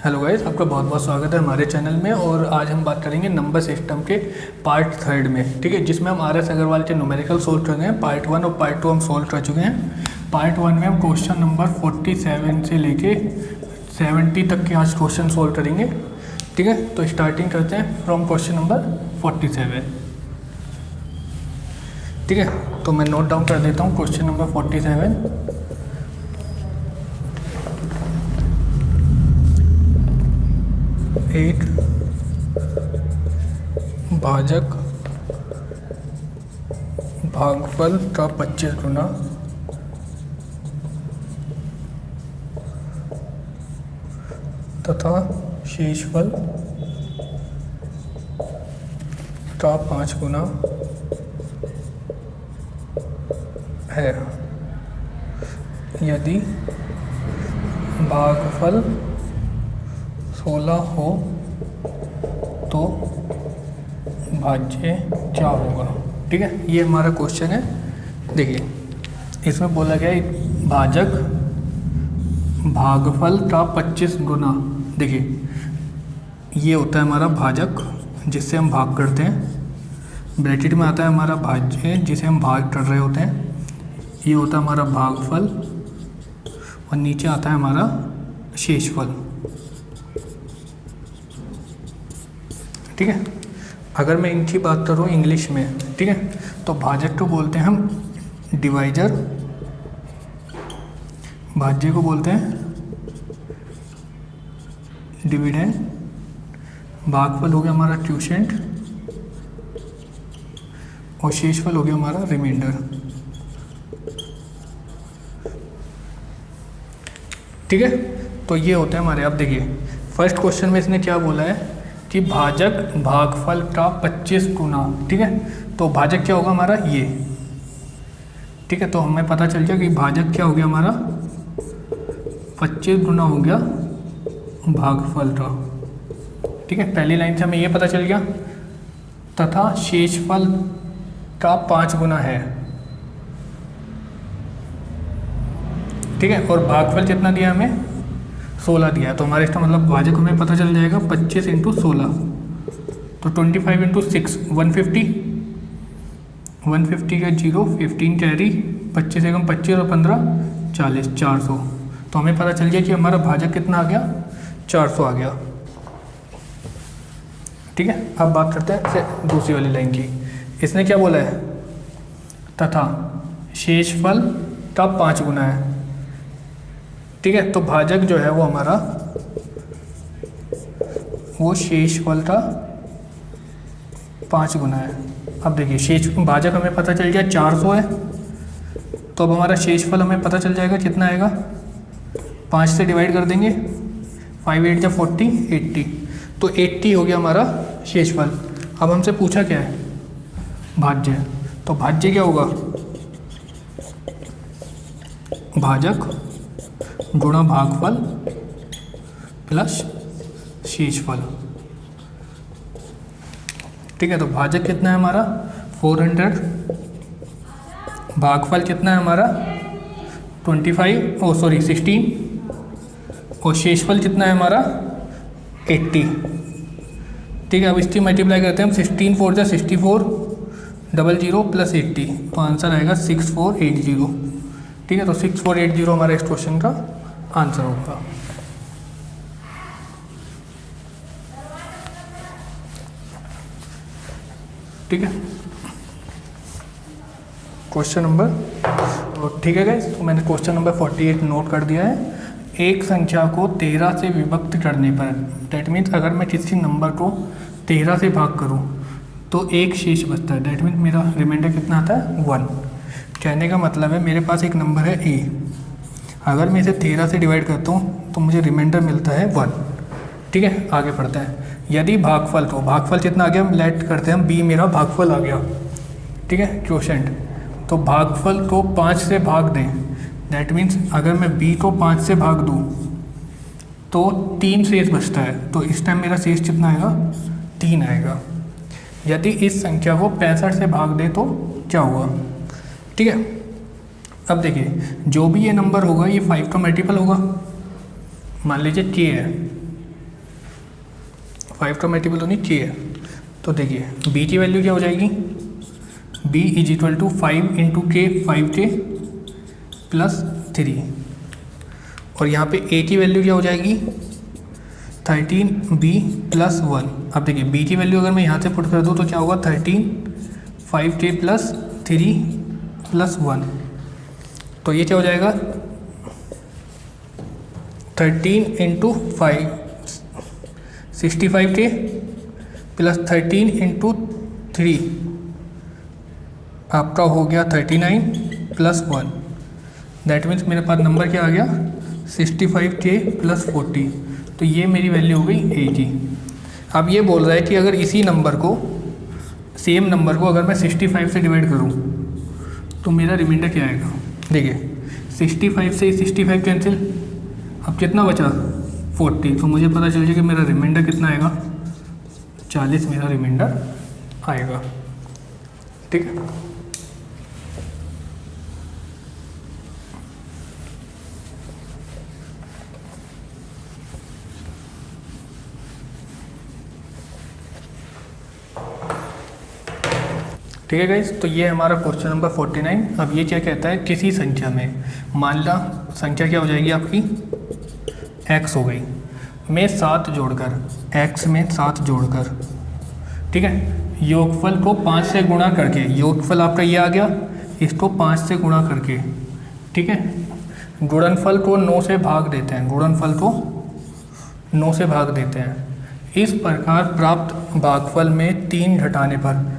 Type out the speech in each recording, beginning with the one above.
Hello guys, आपका बहुत बहुत स्वागत है हमारे चैनल में। और आज हम बात करेंगे नंबर सिस्टम के पार्ट थर्ड में, ठीक है, जिसमें हम RS अग्रवाल के न्यूमेरिकल सोल्व कर रहे हैं। पार्ट 1 और पार्ट 2 हम सोल्व कर चुके हैं। पार्ट 1 में हम क्वेश्चन नंबर 47 से लेके 70 तक के आज क्वेश्चन सोल्व करेंगे, ठीक है। तो स्टार्टिंग करते हैं फ्रॉम क्वेश्चन नंबर 47, ठीक है। तो मैं नोट डाउन कर देता हूँ क्वेश्चन नंबर 47। एक भाजक भागफल का 25 गुना तथा शेषफल का 5 गुना है यदि भागफल 16 हो तो भाज्य क्या होगा, ठीक है। ये हमारा क्वेश्चन है। देखिए, इसमें बोला गया है भाजक भागफल का 25 गुना। देखिए, ये होता है हमारा भाजक जिससे हम भाग करते हैं। ब्रैकेट में आता है हमारा भाज्य जिसे हम भाग कर रहे होते हैं। ये होता है हमारा भागफल और नीचे आता है हमारा शेषफल, ठीक है। अगर मैं इनकी बात करूँ इंग्लिश में, ठीक है, तो भाजक को बोलते हैं हम डिवाइजर, भाज्य को बोलते हैं डिविडेंड, भागफल हो गया हमारा क्वोशिएंट और शेषफल हो गया हमारा रिमाइंडर, ठीक है। तो ये होते हैं हमारे। अब देखिए, फर्स्ट क्वेश्चन में इसने क्या बोला है कि भाजक भागफल का 25 गुना, ठीक है। तो भाजक क्या होगा हमारा ये, ठीक है। तो हमें पता चल गया कि भाजक क्या हो गया हमारा 25 गुना हो गया भागफल का, ठीक है। पहली लाइन से हमें ये पता चल गया। तथा शेषफल का 5 गुना है, ठीक है। और भागफल कितना दिया हमें 16 दिया है। तो हमारे इसका मतलब भाजक हमें पता चल जाएगा 25 × 16, तो 25 × 6 150, 150 का 0 15 कैरी, 25 एकम 25 और 15 40 400। तो हमें पता चल गया कि हमारा भाजक कितना आ गया 400 आ गया, ठीक है। अब बात करते हैं दूसरी वाली लाइन की। इसने क्या बोला है, तथा शेषफल का 5 गुना है, ठीक है। तो भाजक जो है वो हमारा वो शेषफल का 5 गुना है। अब देखिए, भाजक हमें पता चल गया 400 है, तो अब हमारा शेषफल हमें पता चल जाएगा कितना आएगा। 5 से डिवाइड कर देंगे, 5 8 × 40 80, तो 80 हो गया हमारा शेषफल। अब हमसे पूछा क्या है भाज्य, तो भाज्य क्या होगा भाजक गुणा भागफल प्लस शेषफल, ठीक है। तो भाजक कितना है हमारा 400, भागफल कितना है हमारा 16 और शेषफल कितना है हमारा 80, ठीक है। अब इसकी मल्टीप्लाई करते हैं हम, 16 4 × 64 00 + 80, तो आंसर आएगा 6480, ठीक है। तो 6480 हमारा इस क्वेश्चन का आंसर होगा। ठीक है, क्वेश्चन नंबर, तो ठीक है गाइस, तो मैंने क्वेश्चन नंबर 48 नोट कर दिया है। एक संख्या को 13 से विभक्त करने पर, डैट मीन्स अगर मैं किसी नंबर को 13 से भाग करूं तो एक शेष बचता है। डैट मीन्स मेरा रिमाइंडर कितना आता है 1। कहने का मतलब है मेरे पास एक नंबर है a, अगर मैं इसे 13 से डिवाइड करता हूँ तो मुझे रिमाइंडर मिलता है 1, ठीक है। आगे पढ़ते हैं। यदि भागफल को, भागफल कितना आ गया लेट करते हैं हम, b मेरा भागफल आ गया, ठीक है, क्वोशिएंट। तो भागफल को 5 से भाग दें, दैट मीन्स अगर मैं b को 5 से भाग दूँ तो 3 शेष बचता है। तो इस टाइम मेरा शेष कितना आएगा 3 आएगा। यदि इस संख्या को 65 से भाग दें तो क्या हुआ, ठीक है। अब देखिए, जो भी ये नंबर होगा ये 5 का मल्टीपल होगा। मान लीजिए k है, 5 का मल्टीपल होनी चाहिए। तो देखिए b की वैल्यू क्या हो जाएगी, b is equal to 5 into k 5k plus 3, और यहाँ पे a की वैल्यू क्या हो जाएगी 13b प्लस 1। अब देखिए b की वैल्यू अगर मैं यहाँ से पुट कर दूँ तो क्या होगा 13 5k प्लस 3 प्लस 1, तो ये क्या हो जाएगा 13 इंटू 5 65k प्लस 13 इंटू 3 आपका हो गया 39 प्लस 1। दैट मीन्स मेरे पास नंबर क्या आ गया 65k प्लस 40, तो ये मेरी वैल्यू हो गई a की। अब ये बोल रहा है कि अगर इसी नंबर को, सेम नंबर को अगर मैं 65 से डिवाइड करूँ तो मेरा रिमाइंडर क्या आएगा। देखिए 65 से 65 कैंसिल, अब कितना बचा 40, तो मुझे पता चल जाए कि मेरा रिमाइंडर कितना आएगा 40 मेरा रिमाइंडर आएगा। ठीक है, ठीक है गाइस, तो ये हमारा क्वेश्चन नंबर 49। अब ये क्या कहता है, किसी संख्या में, मान ला संख्या क्या हो जाएगी आपकी x हो गई, में 7 जोड़कर, x में 7 जोड़कर, ठीक है, योगफल को 5 से गुणा करके, योगफल आपका ये आ गया, इसको 5 से गुणा करके, ठीक है, गुणनफल को 9 से भाग देते हैं, गुणनफल को 9 से भाग देते हैं। इस प्रकार प्राप्त भागफल में 3 घटाने पर,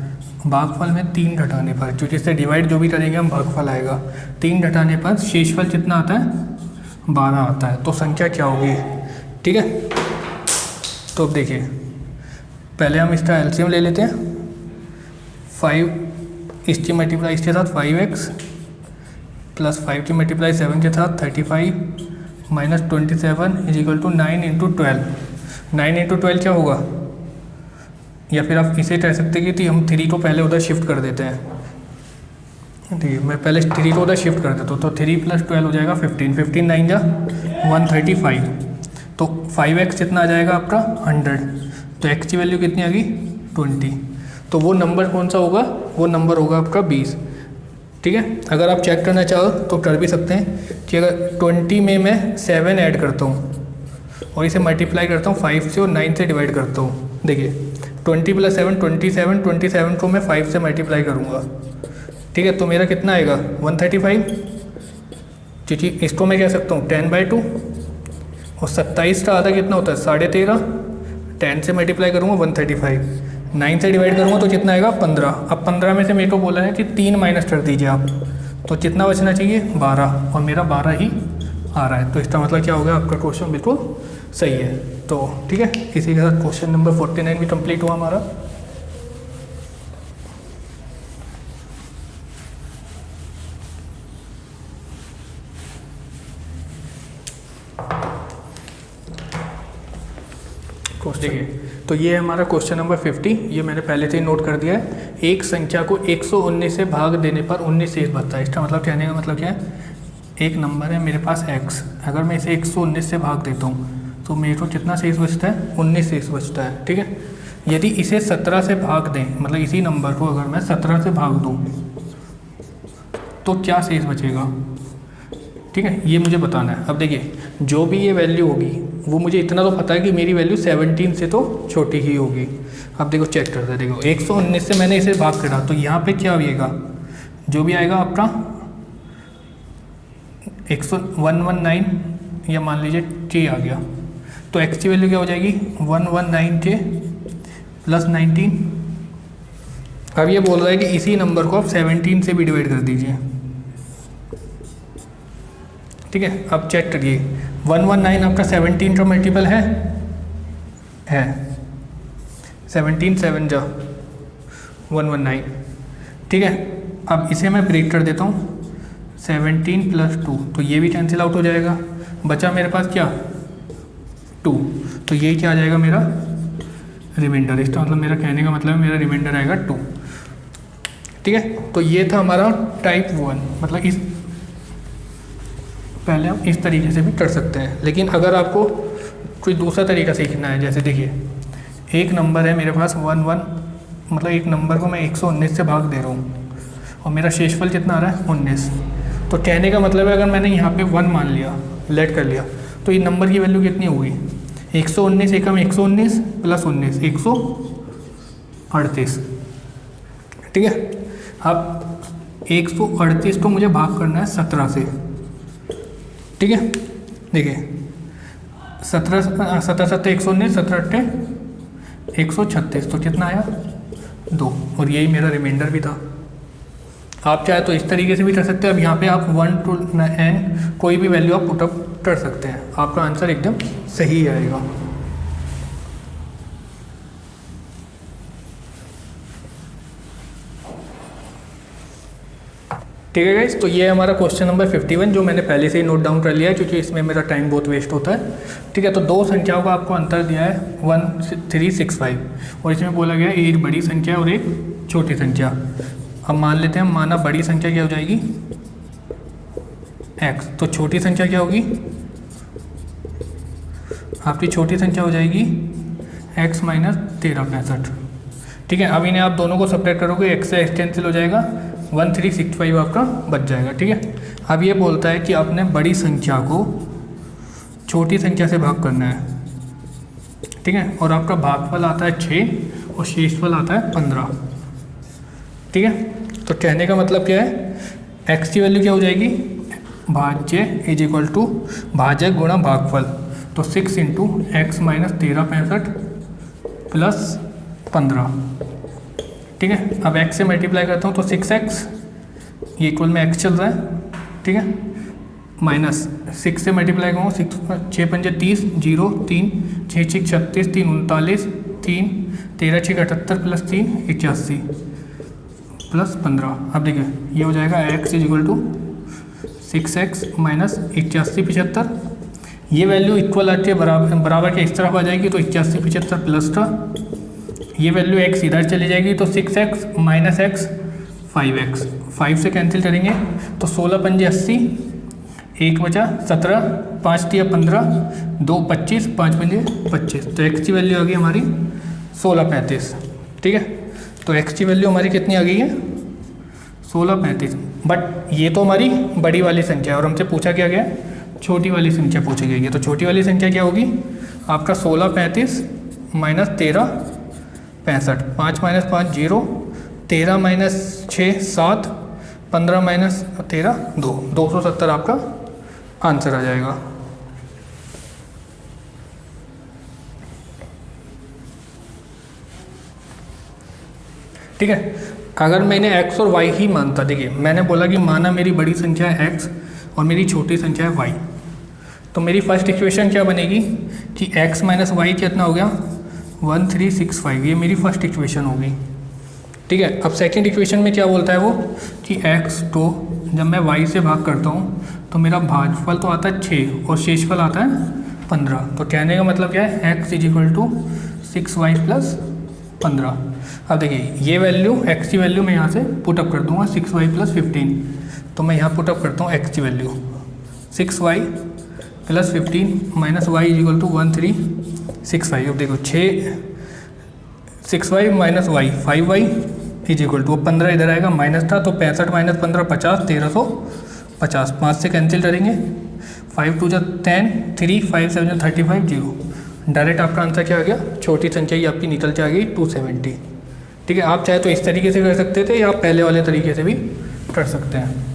भागफल में 3 घटाने पर, क्योंकि इससे डिवाइड जो भी करेंगे हम भागफल आएगा, 3 घटाने पर शेषफल कितना आता है 12 आता है। तो संख्या क्या होगी, ठीक है। तो अब देखिए पहले हम इसका एलसीएम ले लेते हैं। 5 इसकी मल्टीप्लाई इसके साथ 5x प्लस 5 की मल्टीप्लाई 7 के साथ 35 minus 27 is equal to 9 into 12। 9 into 12 क्या होगा, या फिर आप इसे कह सकते हैं कि हम 3 को पहले उधर शिफ्ट कर देते हैं। ठीक है, मैं पहले 3 को उधर शिफ्ट कर देता हूँ, तो 3 प्लस 12 हो जाएगा 15, 15 9 जा 135, तो 5x कितना आ जाएगा आपका 100, तो x की वैल्यू कितनी आ गई 20। तो वो नंबर कौन सा होगा, वो नंबर होगा आपका 20। ठीक है, अगर आप चेक करना चाहो तो कर भी सकते हैं कि अगर 20 में मैं 7 ऐड करता हूँ और इसे मल्टीप्लाई करता हूँ 5 से और 9 से डिवाइड करता हूँ। देखिए 20 प्लस 7 27, 27 को मैं 5 से मल्टीप्लाई करूँगा, ठीक है, तो मेरा कितना आएगा 135, क्योंकि इसको मैं कह सकता हूँ 10/2, और 27 का आधा कितना होता है 13.5, 10 से मल्टीप्लाई करूँगा 135, 9 से डिवाइड करूँगा तो कितना आएगा 15। अब 15 में से मेरे को बोला है कि 3 माइनस कर दीजिए आप, तो कितना बचना चाहिए 12, और मेरा 12 ही आ रहा है। तो इसका मतलब क्या हो गया, आपका क्वेश्चन बिल्कुल सही है। तो ठीक है, इसी के साथ क्वेश्चन नंबर 49 भी कंप्लीट हुआ हमारा। देखिए तो ये है हमारा क्वेश्चन नंबर 50, ये मैंने पहले से ही नोट कर दिया है। एक संख्या को 119 से भाग देने पर 19 शेष बचता है। इसका मतलब कहने का मतलब क्या है, एक नंबर है मेरे पास x, अगर मैं इसे 119 से भाग देता हूँ तो मेरे को कितना शेष बचता है 19 शेष बचता है। ठीक है, यदि इसे 17 से भाग दें, मतलब इसी नंबर को अगर मैं 17 से भाग दूँ तो क्या शेष बचेगा, ठीक है, ये मुझे बताना है। अब देखिए जो भी ये वैल्यू होगी वो मुझे इतना तो पता है कि मेरी वैल्यू 17 से तो छोटी ही होगी। अब देखो चेक करते हैं, देखो 119 से मैंने इसे भाग करा तो यहाँ पे क्या आएगा, जो भी आएगा आपका 119 या मान लीजिए k आ गया, तो x की वैल्यू क्या हो जाएगी 119k प्लस 19। अब ये बोल रहा है कि इसी नंबर को आप 17 से भी डिवाइड कर दीजिए। ठीक है, अब चेक करिए 119 आपका 17 का मल्टीपल है 17 7 जा 119। ठीक है, अब इसे मैं ब्रेक कर देता हूँ 17 प्लस 2, तो ये भी कैंसिल आउट हो जाएगा, बचा मेरे पास क्या 2, तो ये क्या आ जाएगा मेरा रिमाइंडर। इसका मतलब मेरा कहने का मतलब मेरा रिमाइंडर आएगा 2। ठीक है, तो ये था हमारा टाइप 1, मतलब इस पहले हम इस तरीके से भी कर सकते हैं, लेकिन अगर आपको कोई दूसरा तरीका सीखना है, जैसे देखिए एक नंबर है मेरे पास 1 मतलब एक नंबर को मैं 119 से भाग दे रहा हूँ और मेरा शेषफल कितना आ रहा है 19। तो कहने का मतलब है अगर मैंने यहाँ पे 1 मान लिया, लेट कर लिया, तो ये नंबर की वैल्यू कितनी होगी 119 एकम 119 प्लस 19 138। ठीक है, अब 138 को मुझे भाग करना है 17 से। ठीक है, देखिए 17 7 119 17 8 136, तो कितना आया 2, और यही मेरा रिमाइंडर भी था। आप चाहे तो इस तरीके से भी कर सकते हैं। अब यहाँ पे आप 1 to n कोई भी वैल्यू आप पुटअप कर सकते हैं, आपका आंसर एकदम सही आएगा। ठीक है गाइस, तो ये है हमारा क्वेश्चन नंबर 51 जो मैंने पहले से ही नोट डाउन कर लिया है क्योंकि इसमें मेरा टाइम बहुत वेस्ट होता है। ठीक है, तो दो संख्याओं का आपको अंतर दिया है 1365 और इसमें बोला गया है एक बड़ी संख्या और एक छोटी संख्या। अब मान लेते हैं, माना बड़ी संख्या क्या हो जाएगी x, तो छोटी संख्या क्या होगी आपकी छोटी संख्या हो जाएगी x माइनस 1365। ठीक है, अब इन्हें आप दोनों को सेपरेट करोगे, x से x कैंसिल हो जाएगा, 1365 आपका बच जाएगा। ठीक है, अब ये बोलता है कि आपने बड़ी संख्या को छोटी संख्या से भाग करना है। ठीक है, और आपका भागफल आता है 6 और शेषफल आता है 15। ठीक है, तो कहने का मतलब क्या है, x की वैल्यू क्या हो जाएगी भाज्य इज इक्वल टू भाज्य गुणा भागफल, तो 6 इंटू एक्स माइनस 1365 प्लस 15। ठीक है, अब x से मल्टीप्लाई करता हूँ तो 6x ये इक्वल में x चल रहा है। ठीक है, माइनस 6 से मल्टीप्लाई करूँगा 6 पंजे 30 0 3 6 6 36 3 39 3 13 6 78 प्लस 3 81 प्लस 15। अब देखिए ये हो जाएगा x is equal to 6x minus 81 75। ये वैल्यू इक्वल आती है बराबर के इस तरफ आ जाएगी, तो 81 75 प्लस का ये वैल्यू x इधर चली जाएगी, तो 6x माइनस x 5x, 5 से कैंसिल करेंगे तो 16 पंजे 80, 1 बचा 17, 5 दिया 15, 2 25, 5 पंजे 25, तो x की वैल्यू आ गई हमारी 1635। ठीक है, तो x की वैल्यू हमारी कितनी आ गई है 1635। बट ये तो हमारी बड़ी वाली संख्या है और हमसे पूछा क्या गया छोटी वाली संख्या पूछी गई है। तो छोटी वाली संख्या क्या होगी आपका 1635 माइनस 1365, 5 माइनस 5 0, 13 माइनस 6 7, 15 माइनस 13 2, 270 आपका आंसर आ जाएगा। ठीक है, अगर मैंने x और y ही मानता, देखिए मैंने बोला कि माना मेरी बड़ी संख्या है x और मेरी छोटी संख्या है y, तो मेरी फर्स्ट इक्वेशन क्या बनेगी कि x माइनस वाई कितना हो गया 1365, ये मेरी फर्स्ट इक्वेशन होगी। ठीक है, अब सेकंड इक्वेशन में क्या बोलता है वो कि x को जब मैं y से भाग करता हूँ तो मेरा भागफल तो आता है 6 और शेषफल आता है 15। तो कहने का मतलब क्या है x is equal to 6y plus 15। अब देखिए ये वैल्यू x की वैल्यू मैं यहाँ से पुटअप कर दूंगा 6y प्लस 15, तो मैं यहाँ पुटअप करता हूँ x की value 6y plus 15 minus y is equal to 1365। अब देखो 6y minus y 5y is equal to 15 इधर आएगा, माइनस था तो 65 माइनस 15 50, 1350, 5 से कैंसिल करेंगे, 5 2 10, 3 5 7 35 0। डायरेक्ट आपका आंसर क्या आ गया, छोटी संख्या ही आपकी निकल के आ गई 270। ठीक है, आप चाहे तो इस तरीके से कर सकते थे या आप पहले वाले तरीके से भी कर सकते हैं।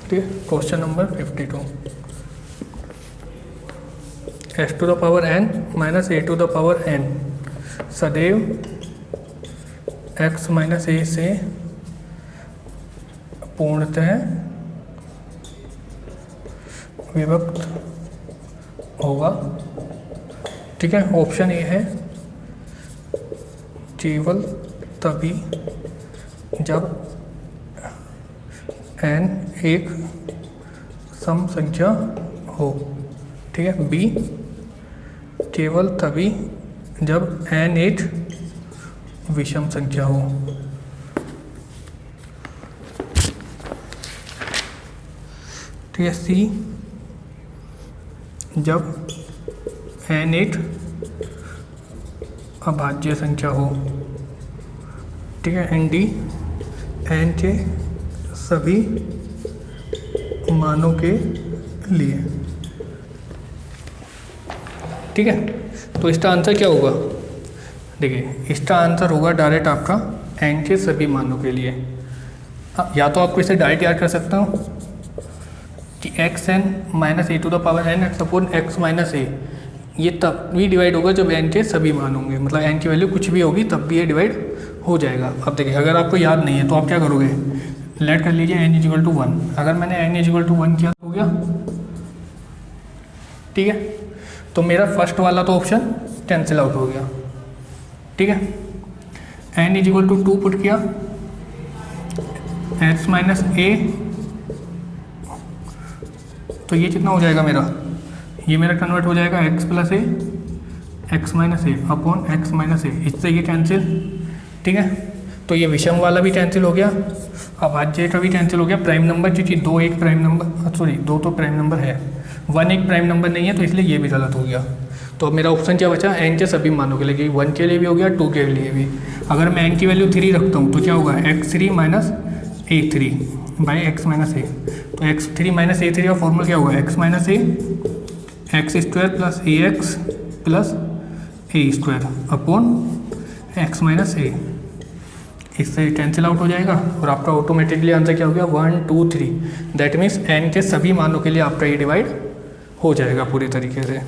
ठीक है, question number 52, s to the power n minus a to the power n सदैव x माइनस a से पूर्णतः विभक्त होगा। ठीक है, ऑप्शन ए है केवल तभी जब n एक सम संख्या हो। ठीक है, बी केवल तभी जब n एक विषम संख्या हो। ठीक है, सी जब n एक अभाज्य संख्या हो, ठीक है, एन डी n के सभी मानों के लिए, ठीक है। तो इसका आंसर क्या होगा, देखिए इसका आंसर होगा डायरेक्ट आपका n के सभी मानों के लिए। या तो आपको इसे डायरेक्ट याद कर सकता हूँ कि xn minus a to the power n x upon x minus a, ये तब भी डिवाइड होगा जब n के सभी मान होंगे, मतलब n की वैल्यू कुछ भी होगी तब भी ये डिवाइड हो जाएगा। अब देखिए अगर आपको याद नहीं है तो आप क्या करोगे, लेट कर लीजिए n इजिकल टू 1। अगर मैंने n इजिकल टू 1 किया तो हो गया, ठीक है। तो मेरा फर्स्ट वाला तो ऑप्शन कैंसिल आउट हो गया, ठीक है। n इजिकल टू 2 पुट किया, x माइनस ए, तो ये कितना हो जाएगा मेरा, ये मेरा कन्वर्ट हो जाएगा x plus a x minus A upon x minus a, इससे ये कैंसिल, ठीक है। तो ये विषम वाला भी कैंसिल हो गया, अभाज्य का भी कैंसिल हो गया। प्राइम नंबर क्योंकि दो एक प्राइम नंबर, सॉरी दो तो प्राइम नंबर है, वन एक प्राइम नंबर नहीं है, तो इसलिए ये भी गलत हो गया। तो अब मेरा ऑप्शन क्या बचा, n के सभी मानों के लिए, 1 के लिए भी हो गया 2 के लिए भी। अगर मैं n की वैल्यू 3 रखता हूँ तो क्या होगा, x3 minus a3 by x minus a. तो x3 माइनस a3 का फॉर्मूला क्या होगा, x minus a x square plus a x plus a square upon x minus a, इससे कैंसिल आउट हो जाएगा और आपका ऑटोमेटिकली आंसर क्या हो गया, 1 2 3। दैट मीन्स n के सभी मानों के लिए आपका ये डिवाइड हो जाएगा पूरी तरीके से।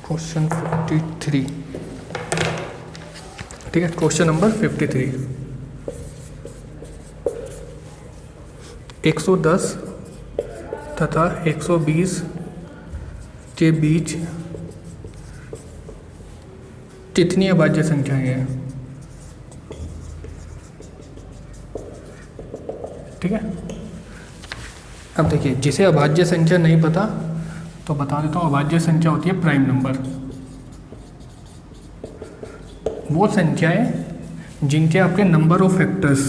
क्वेश्चन 53, ठीक है। क्वेश्चन नंबर 53, 110 तथा 120 के बीच कितनी अभाज्य संख्याएं हैं, ठीक है। अब देखिए जिसे अभाज्य संख्या नहीं पता तो बता देता हूँ, अभाज्य संख्या होती है प्राइम नंबर, वो संख्याएं जिनके आपके नंबर ऑफ फैक्टर्स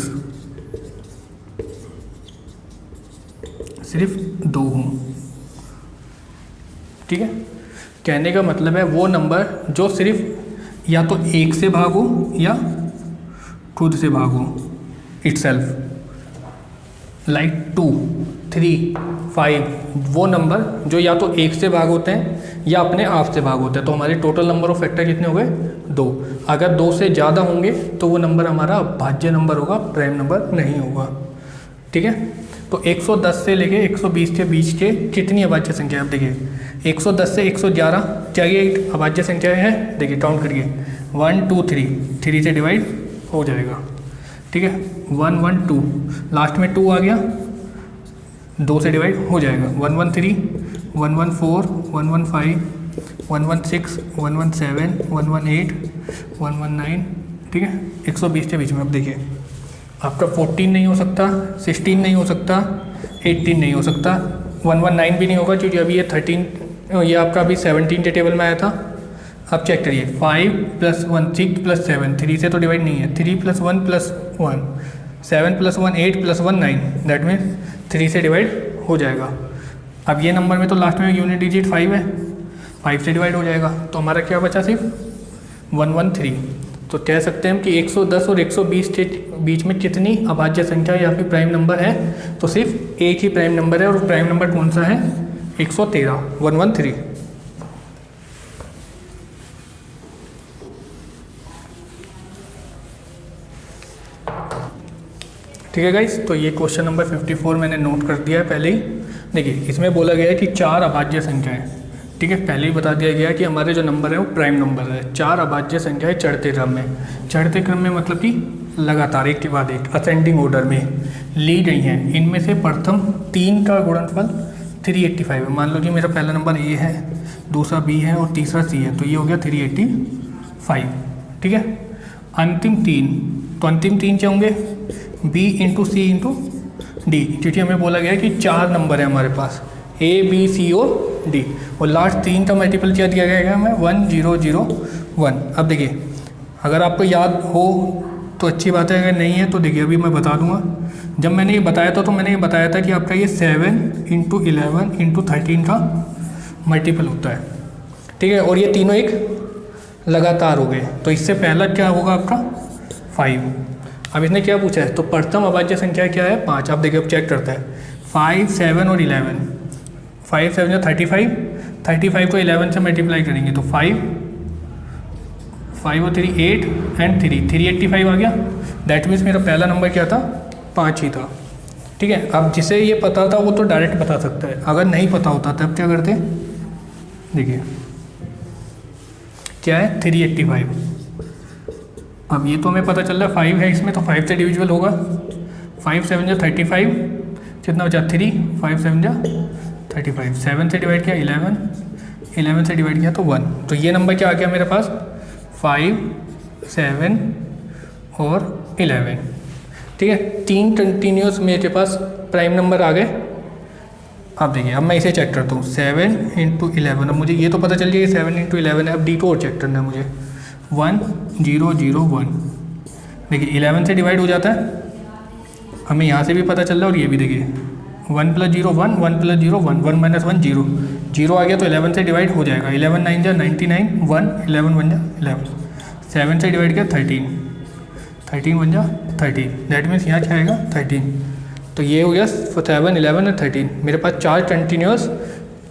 सिर्फ 2 हों, ठीक है। कहने का मतलब है वो नंबर जो सिर्फ या तो 1 से भाग हो या खुद से भाग हो, इटसेल्फ, लाइक 2 3 5, वो नंबर जो या तो 1 से भाग होते हैं या अपने आप से भाग होते हैं। तो हमारे टोटल नंबर ऑफ फैक्टर कितने हो गए, 2। अगर 2 से ज़्यादा होंगे तो वो नंबर हमारा भाज्य नंबर होगा, प्राइम नंबर नहीं होगा, ठीक है। तो 110 से लेके 120 के बीच के कितनी अभाज्य संख्या है, अब देखिए 110 से 111 क्या ये अभाज्य संख्या है, देखिए काउंट करिए, 1 2 3 से डिवाइड हो जाएगा, ठीक है। 1 1 2, लास्ट में 2 आ गया, 2 से डिवाइड हो जाएगा। 113 114 115 116 117 118 119, ठीक है। 120 के बीच में, अब देखिए आपका 14 नहीं हो सकता, 16 नहीं हो सकता, 18 नहीं हो सकता, 119 भी नहीं होगा क्योंकि अभी ये 13, ये आपका अभी 17 के टेबल में आया था। अब चेक करिए, 5 + 1 6 + 7, 3 से तो डिवाइड नहीं है, 3 + 1 + 1 7 + 1 8 + 1 9, दैट मीन्स 3 से डिवाइड हो जाएगा। अब ये नंबर में तो लास्ट में यूनिट डिजिट 5 है, 5 से डिवाइड हो जाएगा, तो हमारा क्या बचा, सिर्फ 113। तो कह सकते हैं कि 110 और 120 के बीच में कितनी अभाज्य संख्या या फिर प्राइम नंबर है, तो सिर्फ एक ही प्राइम नंबर है, और प्राइम नंबर कौन सा है, 113, 113। ठीक है गाइस, तो ये क्वेश्चन नंबर 54 मैंने नोट कर दिया है पहले ही। देखिए इसमें बोला गया है कि 4 अभाज्य संख्याएं, ठीक है, पहले ही बता दिया गया है कि हमारे जो नंबर है वो प्राइम नंबर है। 4 अभाज्य संख्याएं चढ़ते क्रम में, चढ़ते क्रम में मतलब कि लगातार एक के बाद एक असेंडिंग ऑर्डर में ली गई हैं। इनमें से प्रथम 3 का गुणनफल 385 है। मान लो कि मेरा पहला नंबर ए है, दूसरा बी है और तीसरा सी है, तो ये हो गया 385, ठीक है। अंतिम 3, तो अंतिम 3 क्या होंगे, बी इंटू सी इंटू डी, क्योंकि हमें बोला गया है कि 4 नंबर है हमारे पास, ए बी सी और डी, और लास्ट 3 का मल्टीपल क्या दिया गया है हमें, 1 0 0 1। अब देखिए अगर आपको याद हो तो अच्छी बात है, अगर नहीं है तो देखिए अभी मैं बता दूंगा। जब मैंने ये बताया था तो मैंने ये बताया था कि आपका ये 7 इंटू 11 इंटू 13 का मल्टीपल होता है, ठीक है। और ये तीनों एक लगातार हो गए, तो इससे पहला क्या होगा आपका 5। अब इसने क्या पूछा है, तो प्रथम अभाज्य संख्या क्या है 5। आप देखिए अब चेक करता है 5, 7 और 11। 5 7 जो 35, 35 को 11 से मल्टीप्लाई करेंगे तो 5 और 3 8 एंड 385 आ गया। दैट मीन्स मेरा पहला नंबर क्या था 5 ही था, ठीक है। अब जिसे ये पता था वो तो डायरेक्ट बता सकता है, अगर नहीं पता होता तब क्या करते, देखिए क्या है 385। अब ये तो हमें पता चल रहा है 5 है इसमें, तो 5 से डिविजिबल होगा। 5 7 जो 35, कितना बचा 3, 5 7 जो 35, 7 से डिवाइड किया 11, 11 से डिवाइड किया तो 1। तो ये नंबर क्या आ गया मेरे पास 5 7 और 11, ठीक है। 3 कंटिन्यूस मेरे पास प्राइम नंबर आ गए। अब देखिए अब मैं इसे चेक करता हूँ 7 इंटू 11। अब मुझे ये तो पता चल गया कि 7 इंटू 11 है। अब डी को और चेक करना है मुझे 1 0 0 1। देखिए 11 से डिवाइड हो जाता है, हमें यहाँ से भी पता चल रहा है। और ये भी देखिए 1 + 0 1, 1 + 0 1, 1 - 1 0, 0 आ गया तो 11 से डिवाइड हो जाएगा। 11 9 जा 99, 1 11 1 जा 11, 7 से डिवाइड किया 13, 13 1 जा 13। दैट मीन्स यहाँ क्या आएगा 13। तो ये हो गया 7 11 और 13। मेरे पास 4 कंटिन्यूस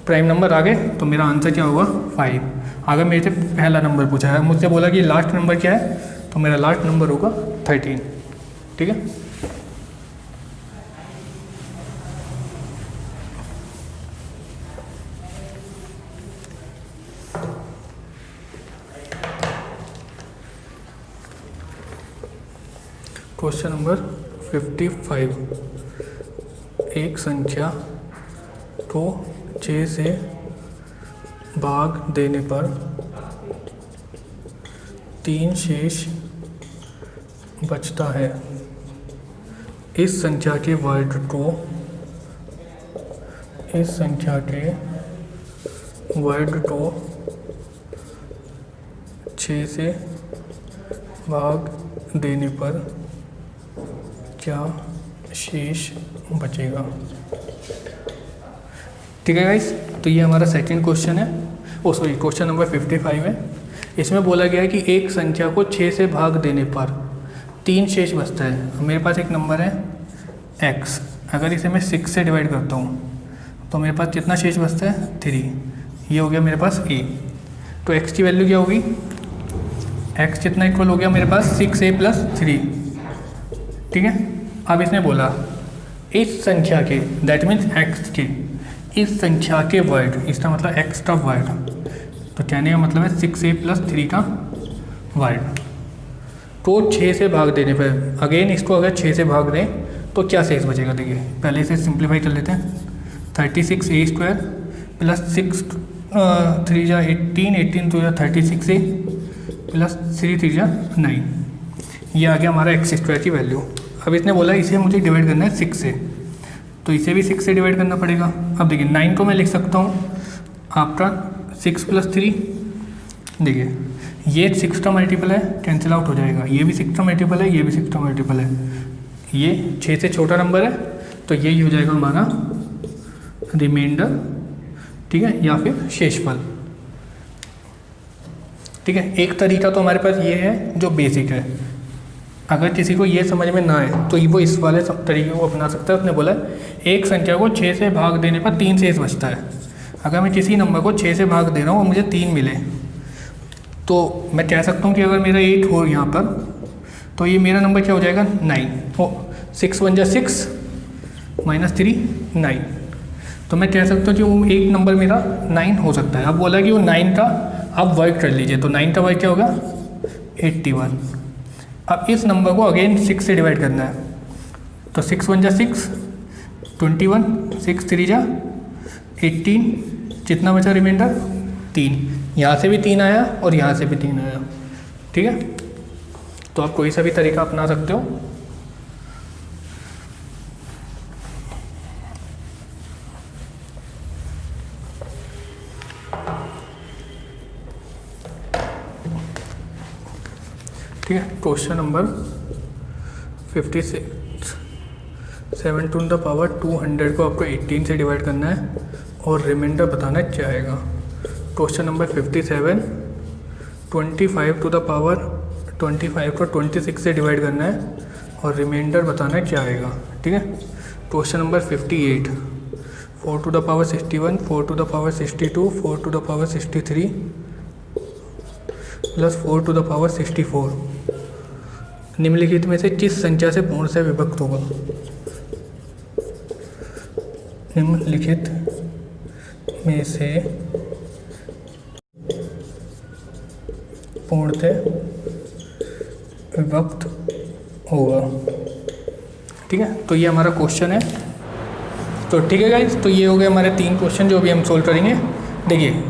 प्राइम नंबर आ गए, तो मेरा आंसर क्या होगा 5। अगर मेरे से पहला नंबर पूछा है, मुझसे बोला कि लास्ट नंबर क्या है, तो मेरा लास्ट नंबर होगा 13, ठीक है। Question number 55। एक संख्या को 6 से भाग देने पर 3 शेष बचता है। इस संख्या के वर्ग को 6 से भाग देने पर क्या शेष बचेगा, ठीक है गाइस। तो ये हमारा सेकंड क्वेश्चन है, क्वेश्चन नंबर 55 है। इसमें बोला गया है कि एक संख्या को 6 से भाग देने पर 3 शेष बचता है। मेरे पास एक नंबर है x, अगर इसे मैं 6 से डिवाइड करता हूँ तो मेरे पास कितना शेष बचता है 3। ये हो गया मेरे पास a। तो x की वैल्यू क्या होगी, x कितना इक्वल हो गया मेरे पास 6a + 3, ठीक है। अब इसने बोला इस संख्या के, दैट मीन्स x के, इस संख्या के वर्ग, इसका मतलब x का वर्ग। तो कहने का मतलब है 6a + 3 का वर्ग को 6 से भाग देने पर, अगेन इसको अगर 6 से भाग दें तो क्या शेष बचेगा। देखिए पहले इसे सिंप्लीफाई कर लेते हैं। 36a² + 6 3 जा 18, 18 2 जा 36a + 3 3 जा 9। ये आ गया हमारा x² की वैल्यू। अब इसने बोला इसे मुझे डिवाइड करना है 6 से, तो इसे भी 6 से डिवाइड करना पड़ेगा। अब देखिए 9 को मैं लिख सकता हूँ आपका 6 + 3। देखिए ये 6 का मल्टीपल है, कैंसिल आउट हो जाएगा। ये भी 6 का मल्टीपल है, ये भी 6 का मल्टीपल है। ये 6 से छोटा नंबर है, तो यही हो जाएगा हमारा रिमाइंडर, ठीक है, या फिर शेषफल, ठीक है। एक तरीका तो हमारे पास ये है जो बेसिक है। अगर किसी को ये समझ में ना आए तो वो इस वाले तरीके को अपना सकता है। उसने बोला एक संख्या को 6 से भाग देने पर 3 शेष बचता है। अगर मैं किसी नंबर को 6 से भाग दे रहा हूँ और मुझे 3 मिले, तो मैं कह सकता हूँ कि अगर मेरा 8 हो यहाँ पर, तो ये मेरा नंबर क्या हो जाएगा 9। 6 1 जा 6 -3 9। तो मैं कह सकता हूँ कि वो एक नंबर मेरा 9 हो सकता है। अब बोला कि वो 9 का आप वर्ग कर लीजिए, तो 9 का वर्ग क्या होगा 81। अब इस नंबर को अगेन 6 से डिवाइड करना है, तो 6 1 जा 6 21, 6 3 जा 18, कितना बचा रिमाइंडर 3। यहाँ से भी 3 आया और यहाँ से भी 3 आया, ठीक है। तो आप कोई सा भी तरीका अपना सकते हो। ठीक है। Question number 56, 7 to the power 200 को आपको 18 से डिवाइड करना है और रिमाइंडर बताना क्या आएगा। Question number 57, 25 to the power 25 को 26 से डिवाइड करना है और रिमाइंडर बताना क्या आएगा। ठीक है। Question number 58, 4 to the power 61, 4 to the power 62, 4 to the power 63 plus 4 to the power 64 निम्नलिखित में से किस संख्या से पूर्ण से विभक्त होगा। निम्नलिखित में से पूर्ण से विभक्त होगा। ठीक है, तो ये हमारा क्वेश्चन है। तो ठीक है गाइस, तो ये हो गए हमारे 3 क्वेश्चन जो अभी हम सोल्व करेंगे। देखिए,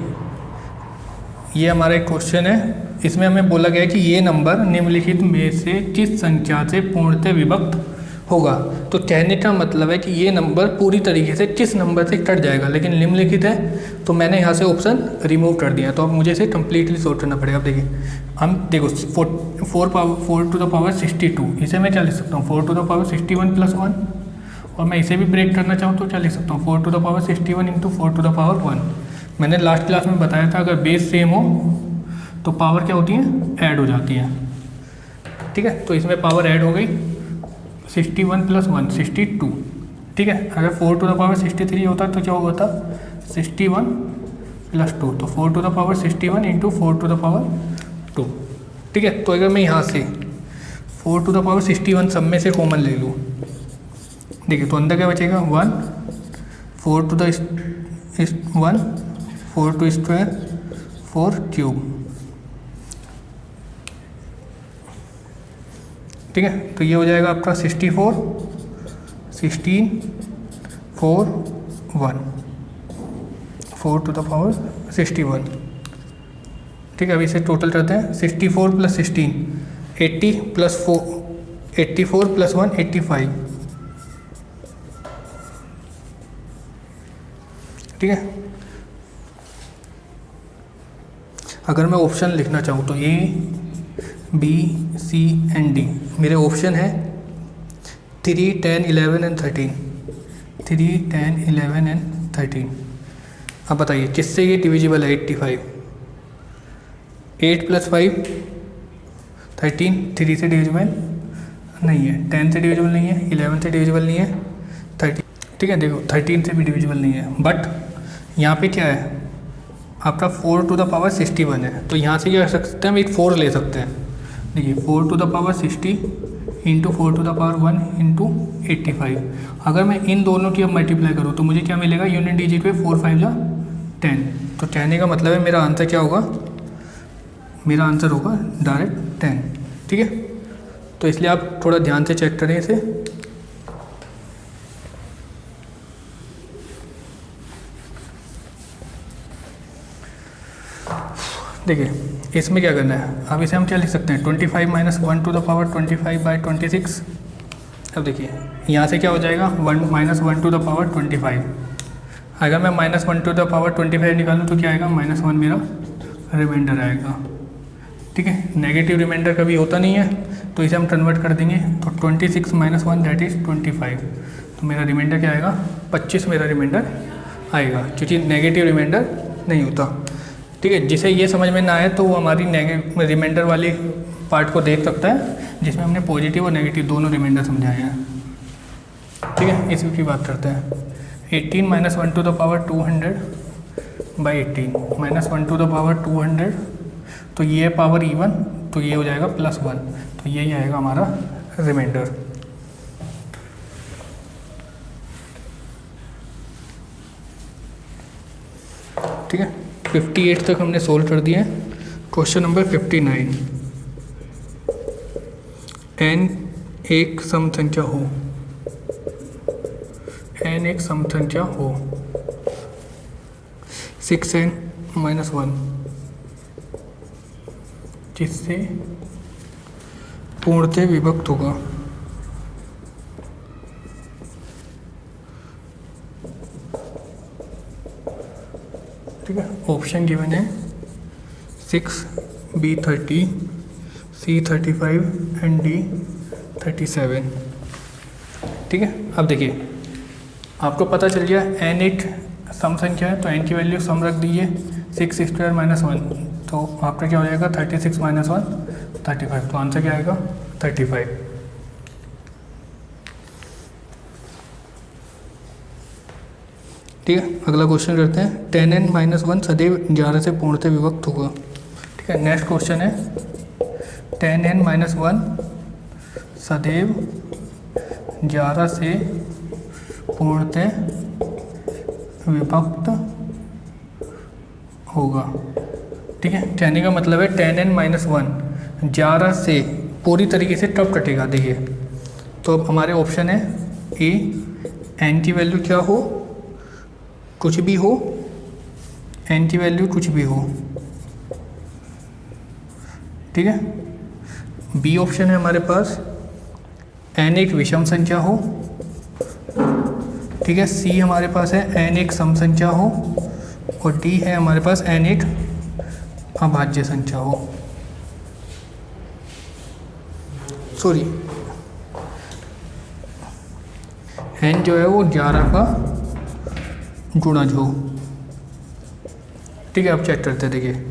ये हमारा एक क्वेश्चन है, इसमें हमें बोला गया है कि ये नंबर निम्नलिखित में से किस संख्या से पूर्णतः विभक्त होगा। तो कहने का मतलब है कि ये नंबर पूरी तरीके से किस नंबर से कट जाएगा, लेकिन निम्नलिखित है तो मैंने यहाँ से ऑप्शन रिमूव कर दिया। तो अब मुझे इसे कम्प्लीटली सॉल्व करना पड़ेगा। अब देखिए, हम देखो 4 टू द पावर 62, इसे मैं क्या लिख सकता हूँ 4 टू द पावर 61 प्लस 1, और मैं इसे भी ब्रेक करना चाहूँ तो क्या लिख सकता हूँ 4 to the power 61 into 4 to the power 1। मैंने लास्ट क्लास में बताया था अगर बेस सेम हो तो पावर क्या होती है, ऐड हो जाती है। ठीक है, तो इसमें पावर ऐड हो गई 61 प्लस 1 62। ठीक है, अगर 4 टू द पावर 63 होता तो क्या होता 61 प्लस 2, तो 4 to the power 61 into 4 to the power 2। ठीक है, तो अगर मैं यहाँ से 4 टू द पावर 61 सब में से कॉमन ले लूँ, देखिए तो अंदर क्या बचेगा 1, 4 to the 1, 4 to square 4 cube. ठीक है, तो ये हो जाएगा आपका 64, 16, 4, 1, 4 टू द पावर 61। ठीक है, अभी इसे टोटल करते हैं 64 प्लस 16 80 प्लस 4 84 प्लस 1 85। ठीक है, अगर मैं ऑप्शन लिखना चाहूँ तो A B C and D मेरे ऑप्शन है 3, 10, 11 एंड 13। 3, 10, 11 एंड 13। अब बताइए किससे ये डिविजिबल है 85। 8 प्लस 5 13, 3 से डिविजिबल नहीं है, 10 से डिविजिबल नहीं है, 11 से डिविजिबल नहीं है, 13। ठीक है, देखो 13 से भी डिविजिबल नहीं है, बट यहाँ पे क्या है आपका 4 टू द पावर 61 है, तो यहाँ से क्या कर सकते हैं हम एक 4 ले सकते हैं। देखिए 4 to the power 60 into 4 to the power 1 into 85। अगर मैं इन दोनों की अब मल्टीप्लाई करूँ तो मुझे क्या मिलेगा, यूनिट डिजिट पे 4 5 जा 10। तो कहने का मतलब है मेरा आंसर क्या होगा, मेरा आंसर होगा डायरेक्ट 10। ठीक है, तो इसलिए आप थोड़ा ध्यान से चेक करें इसे। देखिए इसमें क्या करना है, अब इसे हम क्या लिख सकते हैं 25 minus 1 to the power 25 by 26। अब देखिए यहाँ से क्या हो जाएगा 1 माइनस 1 टू द पावर 25। अगर मैं माइनस 1 टू द पावर 25 निकालूँ तो क्या आएगा -1 मेरा रिमाइंडर आएगा। ठीक है, नेगेटिव रिमाइंडर कभी होता नहीं है, तो इसे हम कन्वर्ट कर देंगे तो 26 माइनस 1 दैट इज़ 25। तो मेरा रिमाइंडर क्या आएगा 25 मेरा रिमाइंडर आएगा, क्योंकि नेगेटिव रिमाइंडर नहीं होता। ठीक है, जिसे ये समझ में ना आए तो वो हमारी रिमाइंडर वाली पार्ट को देख सकता है जिसमें हमने पॉजिटिव और नेगेटिव दोनों रिमाइंडर समझाए हैं। ठीक है, इसी की बात करते हैं। 18 minus 1 to the power 200 by 18 minus 1 to the power 200, तो ये पावर इवन, तो ये हो जाएगा +1, तो यही आएगा हमारा रिमाइंडर। ठीक है, 58 तक हमने सोल्व कर दिए। क्वेश्चन नंबर 59, n एक सम संख्या हो, n एक सम संख्या हो 6n माइनस 1 जिससे पूर्णतः विभक्त होगा। ठीक है, ऑप्शन गिवन है 6, B30, सी 35 एंड डी 37। ठीक है, अब देखिए आपको पता चल गया n8 सम संख्या है, तो n की वैल्यू सम रख दीजिए 6 स्क्वायर माइनस 1, तो आपका क्या हो जाएगा 36 माइनस 1 35, तो आंसर क्या आएगा 35। ठीक है, अगला क्वेश्चन करते हैं। 10n माइनस 1 सदैव 11 से पूर्णतः विभक्त होगा। ठीक है, नेक्स्ट क्वेश्चन है 10n माइनस 1 सदैव 11 से पूर्णतः विभक्त होगा। ठीक है, कहने का मतलब है 10n माइनस 1 11 से पूरी तरीके से कब कटेगा। देखिए तो अब हमारे ऑप्शन है ए, n की वैल्यू क्या हो, कुछ भी हो, n की वैल्यू कुछ भी हो। ठीक है, बी ऑप्शन है हमारे पास n एक विषम संख्या हो। ठीक है, सी हमारे पास है n एक सम संख्या हो, और डी है हमारे पास n एक अभाज्य संख्या हो। सॉरी, n जो है वो 11 का गुणज हो। ठीक है, अब चेक करते हैं। देखिए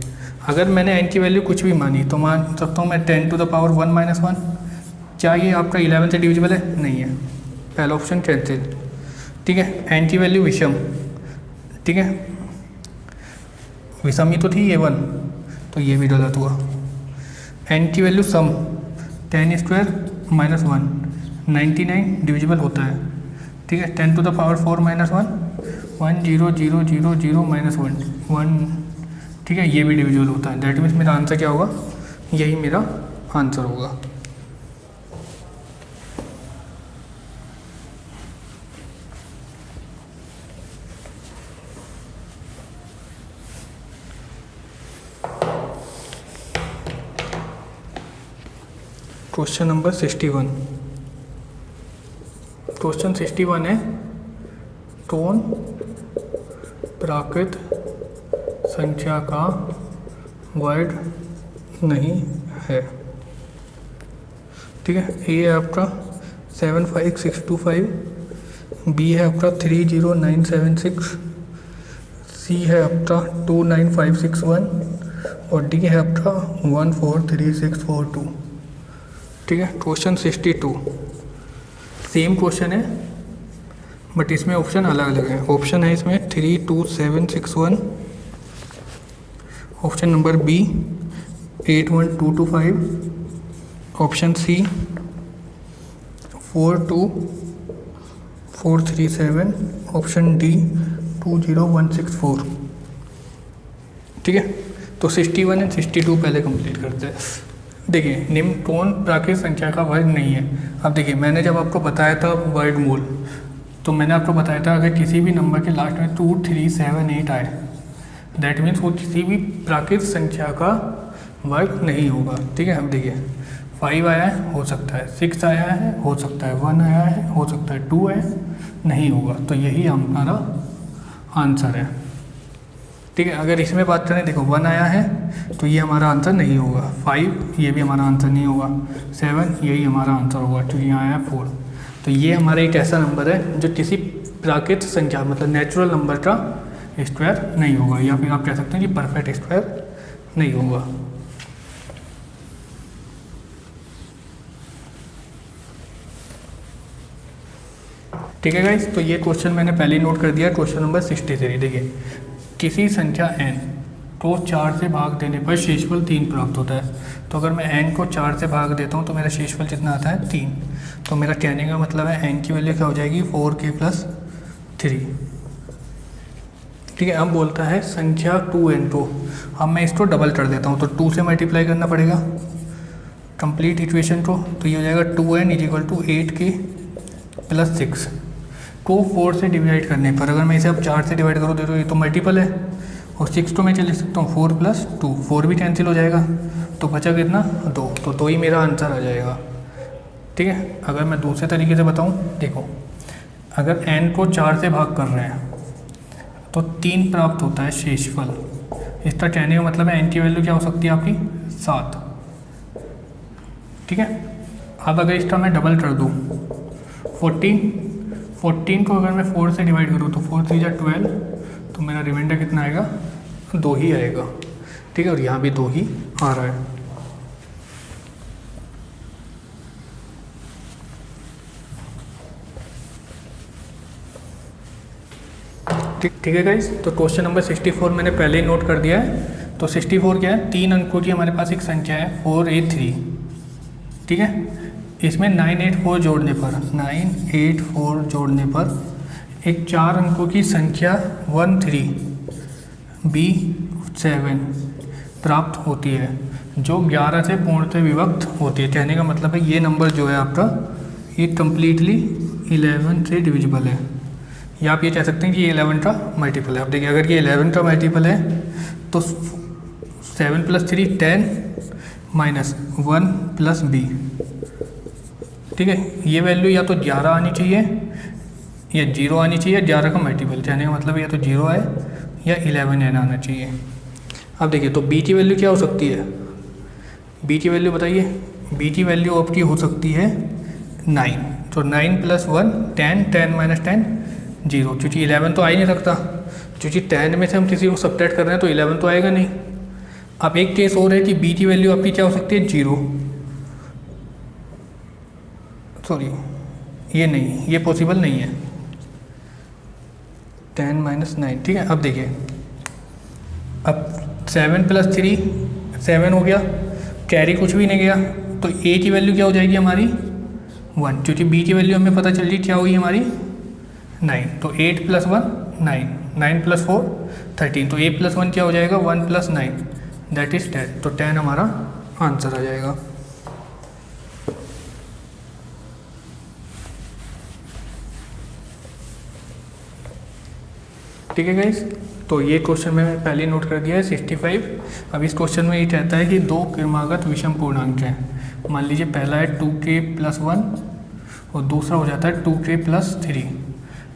अगर मैंने n की वैल्यू कुछ भी मानी तो मान सकता हूँ मैं 10 टू द पावर 1 माइनस 1। क्या ये आपका 11 से डिविजिबल है? नहीं है, पहला ऑप्शन कैंसिल। ठीक है, n की वैल्यू विषम। ठीक है, विषम ही तो थी ये 1, तो ये भी गलत हुआ। n की value sum 10 square minus 1 99 divisible होता है। ठीक है, 10 to the power 4 minus 1 1 0 0 0 0 minus 1 1। ठीक है, ये भी डिविजिबल होता है। दैट मीन्स मेरा आंसर क्या होगा, यही मेरा आंसर होगा। Question number 61। क्वेश्चन 61 है कौन प्राकृत संख्या का वर्ग नहीं है। ठीक है, ए है आपका 75625, बी है आपका 30976, सी है आपका 29561 और डी है आपका 143642। ठीक है, क्वेश्चन 62 सेम क्वेश्चन है बट इसमें ऑप्शन अलग अलग है। ऑप्शन है इसमें 32761, option number B 81225, option C 42437, option D 20164। ठीक है, तो 61 एंड 62 पहले कंप्लीट करते हैं। देखिए निम्न कौन प्राकृत संख्या का वर्ग नहीं है। अब देखिए मैंने जब आपको बताया था वर्गमूल, तो मैंने आपको बताया था अगर किसी भी नंबर के लास्ट में 2 3 7 8 आए, दैट मीन्स वो किसी भी प्राकृत संख्या का वर्ग नहीं होगा। ठीक है, अब देखिए 5 आया है, हो सकता है 6 आया है, हो सकता है 1 आया है, हो सकता है 2 है, नहीं होगा। तो यही हमारा आंसर है। ठीक है, अगर इसमें बात करें, देखो 1 आया है तो ये हमारा आंसर नहीं होगा, 5 ये भी हमारा आंसर नहीं होगा, 7 यही हमारा आंसर होगा क्योंकि यहाँ आया 4। तो ये हमारा एक ऐसा नंबर है जो किसी प्राकृत संख्या मतलब नेचुरल नंबर का स्क्वायर नहीं होगा, या फिर आप कह सकते हैं कि परफेक्ट स्क्वायर नहीं होगा। ठीक है गाइस, तो ये क्वेश्चन मैंने पहले ही नोट कर दिया। Question number 63। देखिए किसी संख्या n को 4 से भाग देने पर शेषफल 3 प्राप्त होता है। तो अगर मैं n को 4 से भाग देता हूँ तो मेरा शेषफल कितना आता है 3। तो मेरा कहने का मतलब है n की वैल्यू क्या हो जाएगी 4k + 3। ठीक है, अब बोलता है संख्या 2n को, अब मैं इसको डबल कर देता हूँ तो 2 से मल्टीप्लाई करना पड़ेगा कंप्लीट इक्वेशन को। तो ये हो जाएगा 2n = 8k + 6 को 4 से डिवाइड करने पर, अगर मैं इसे अब 4 से डिवाइड करूँ तो ये तो मल्टीपल है, और 6 तो मैं चल सकता हूँ 4 + 2, 4 भी कैंसिल हो जाएगा, तो बचा कितना 2, तो 2 ही मेरा आंसर आ जाएगा। ठीक है, अगर मैं दूसरे तरीके से बताऊँ, देखो अगर n को 4 से भाग कर रहे हैं तो 3 प्राप्त होता है शेषफल। इसका कहने का मतलब है n की वैल्यू क्या हो सकती है आपकी 7। ठीक है। अब अगर इसका मैं डबल कर दूँ 14 को अगर मैं 4 से डिवाइड करूँ तो 4 3 जा 12, तो मेरा रिमाइंडर कितना आएगा, 2 ही आएगा। ठीक है, और यहाँ भी 2 ही आ रहा है। ठीक है गाइस, तो क्वेश्चन नंबर 64 मैंने पहले ही नोट कर दिया है। तो 64 क्या है, 3 अंकों की हमारे पास एक संख्या है 483। ठीक है, इसमें 984 जोड़ने पर एक 4 अंकों की संख्या 13B7 प्राप्त होती है जो 11 से पूर्णतः विभक्त होती है। कहने का मतलब है ये नंबर जो है आपका ये कम्प्लीटली 11 से डिविजिबल है, या आप ये कह सकते हैं कि ये 11 का मल्टीपल है। अब देखिए, अगर ये 11 का मल्टीपल है तो 7 + 3 10 - 1 + B। ठीक है, ये वैल्यू या तो 11 आनी चाहिए या 0 आनी चाहिए, 11 का मल्टीपल। कहने का मतलब या तो 0 आए या 11n आना चाहिए। अब देखिए, तो B की वैल्यू क्या हो सकती है, B की वैल्यू बताइए। B की वैल्यू आपकी हो सकती है 9। तो 9 + 1 10 10 - 10 0, क्योंकि 11 तो आ ही नहीं सकता, क्योंकि 10 में से हम किसी को सब्ट्रैक्ट कर रहे हैं तो 11 तो आएगा नहीं। अब एक केस और है कि B की वैल्यू आपकी क्या हो सकती है, 0। सॉरी, ये नहीं, ये पॉसिबल नहीं है। 10 - 9। ठीक है, अब देखिए, अब 7 + 3 7 हो गया, कैरी कुछ भी नहीं गया, तो A की वैल्यू क्या हो जाएगी हमारी 1, क्योंकि B की वैल्यू हमें पता चल रही क्या हुई हमारी 9। तो 8 + 1 9, 9 + 4 13, तो 8 + 1 क्या हो जाएगा 1 + 9 दैट इज़ 10। तो 10 हमारा आंसर आ जाएगा। ठीक है गाइस, तो ये क्वेश्चन मैंने पहले नोट कर दिया है 65। अब इस क्वेश्चन में ये कहता है कि 2 क्रमागत विषम पूर्णांक हैं। मान लीजिए पहला है 2k + 1 और दूसरा हो जाता है 2k + 3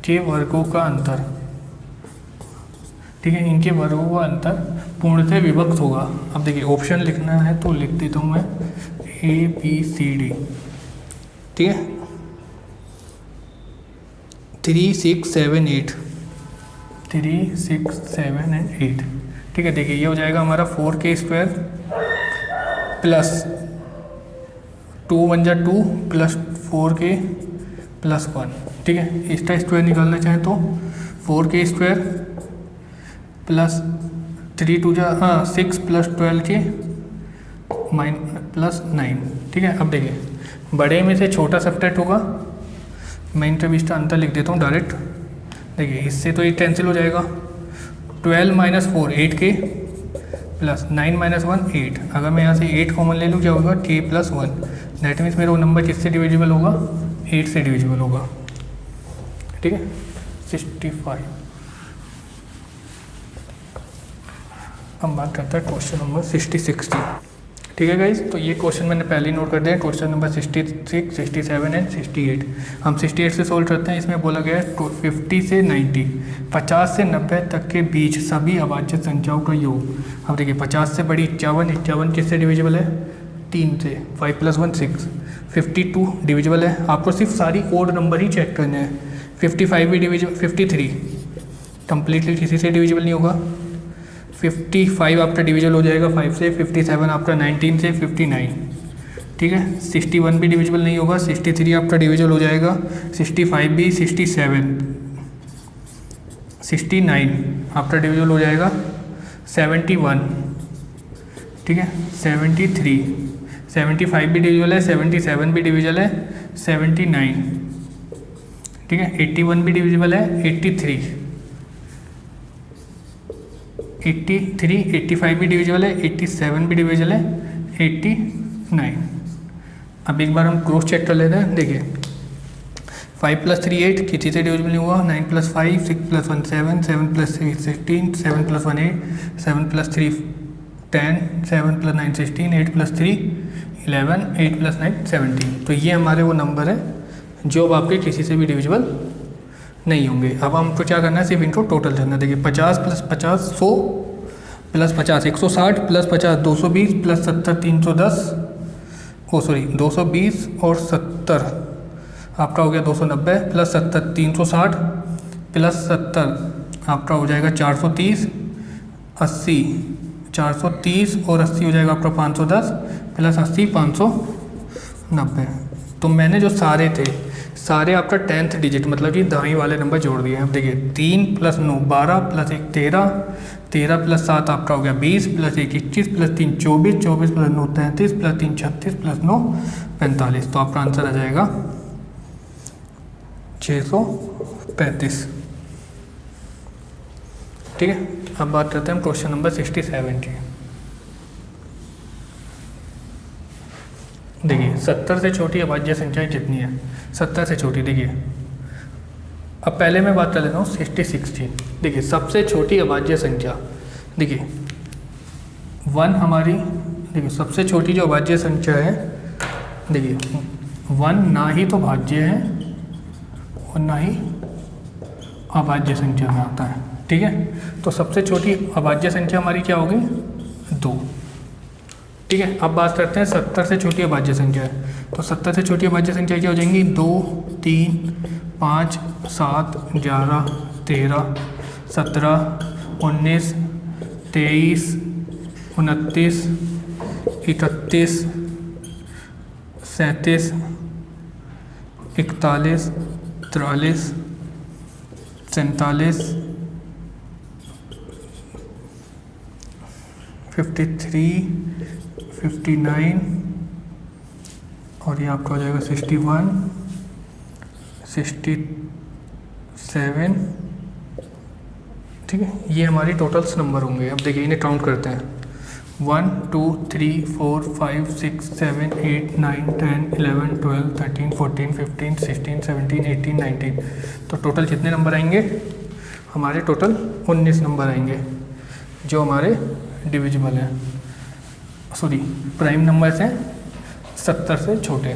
के वर्गों का अंतर। ठीक है, इनके वर्गों का अंतर पूर्णतः विभक्त होगा। अब देखिए, ऑप्शन लिखना है तो लिख देता हूँ मैं ABCD। ठीक है, 3 6 7 8 3 6 7 और 8। ठीक है, देखिए ये हो जाएगा हमारा 4k² + 2 1 जा 2 + 4k + 1। ठीक है, इसका स्क्वायर निकालना चाहें तो 4k² + 3 2 जा 6 + 12k + 9। ठीक है, अब देखिए बड़े में से छोटा सब्ट्रैक्ट होगा, मैं इन तब इसका अंतर लिख देता हूँ डायरेक्ट। देखिए इससे तो ये कैंसिल हो जाएगा, 12 - 4 8k + 9 - 1 8। अगर मैं यहाँ से 8 कॉमन ले लूँ क्या होगा k + 1, दैट मीन्स मेरा वो नंबर किससे डिविजिबल होगा 8 से डिविजिबल होगा। ठीक है, 65। हम बात करते हैं क्वेश्चन नंबर 66 की। ठीक है गाइज, तो ये क्वेश्चन मैंने पहले ही नोट कर दिया है, क्वेश्चन नंबर 66 67 एंड 68। हम 68 से सोल्व करते हैं। इसमें बोला गया है 50 से 90 50 से 90 तक के बीच सभी अभाज्य संख्याओं का योग। अब देखिए 50 से बड़ी 51 51 किससे डिविजिबल है 3 से, 5 + 1 6। 52 डिविजिबल है, आपको सिर्फ सारी ओड नंबर ही चेक करने हैं। 55 भी डिविजिबल, 53 कंप्लीटली किसी से डिविजिबल नहीं होगा। 55 आपका डिविजिबल हो जाएगा 5 से, 57 आपका 19 से, 59। ठीक है, 61 भी डिविजिबल नहीं होगा, 63 आपका डिविजिबल हो जाएगा, 65 भी, 67 69 आपका डिविजिबल हो जाएगा, 71। ठीक है, 73 75 भी डिविजिबल है, 77 भी डिविजिबल है, 79। ठीक है, 81 भी डिविजिबल है, 83 85 भी डिविजिबल है, 87 भी डिविजिबल है, 89। अब एक बार हम क्रॉस चेक कर लेते हैं। देखिए 5 + 3 8 किसी से डिविजिबल नहीं हुआ, 9 + 5 6 + 1 7 7 + 6 16 7 + 1 8 7 + 3 10 7 + 9 16 8 + 3 11 8 + 9 17। तो ये हमारे वो नंबर है जो अब आपके किसी से भी डिविजिबल नहीं होंगे। अब हमको क्या करना है, सिर्फ इनको टोटल करना है। देखिए 50 + 50 100 + 50 160 + 50 220 + 70 310 220 और 70 आपका हो गया 290 प्लस 70 360 प्लस 70 आपका हो जाएगा 430 80 430 और 80 हो जाएगा आपका 510 प्लस 80 590। तो मैंने जो सारे आपका 10th डिजिट मतलब कि दाईं वाले नंबर जोड़ दिए हैं। अब देखिए 3 + 9 12 प्लस 1 13 13 प्लस 7 आपका हो गया 20 plus 1 21 plus 3 24 24 plus 9 33 plus 3 36 plus 9 45। तो आपका आंसर आ जाएगा 635। ठीक है, अब बात करते हैं हम क्वेश्चन नंबर 67 की। देखिए 70 से छोटी अभाज्य संख्या कितनी है? 70 से छोटी, देखिए अब पहले मैं बात कर लेता हूँ 66 की। देखिए सबसे छोटी अभाज्य संख्या, देखिए 1 हमारी, देखिए सबसे छोटी जो अभाज्य संख्या है, देखिए 1 ना ही तो भाज्य है और ना ही अभाज्य संख्या में आता है। ठीक है, तो सबसे छोटी अभाज्य संख्या हमारी क्या होगी? 2। ठीक है, अब बात करते हैं 70 से छोटी अभाज्य संख्या है। तो 70 से छोटी अभाज्य संख्या क्या हो जाएंगी? 2 3 5 7 11 13 17 19 23 29 31 37 41 43 47 53 59 और ये आपका हो जाएगा 61 67। ठीक है, ये हमारी टोटल्स नंबर होंगे। अब देखिए इन्हें काउंट करते हैं। 1 2 3 4 5 6 7 8 9 10 11 12 13 14 15 16 17 18 19। तो टोटल कितने नंबर आएंगे हमारे? टोटल 19 नंबर आएंगे जो हमारे डिविजिबल हैं, सॉरी प्राइम नंबर्स हैं 70 से छोटे।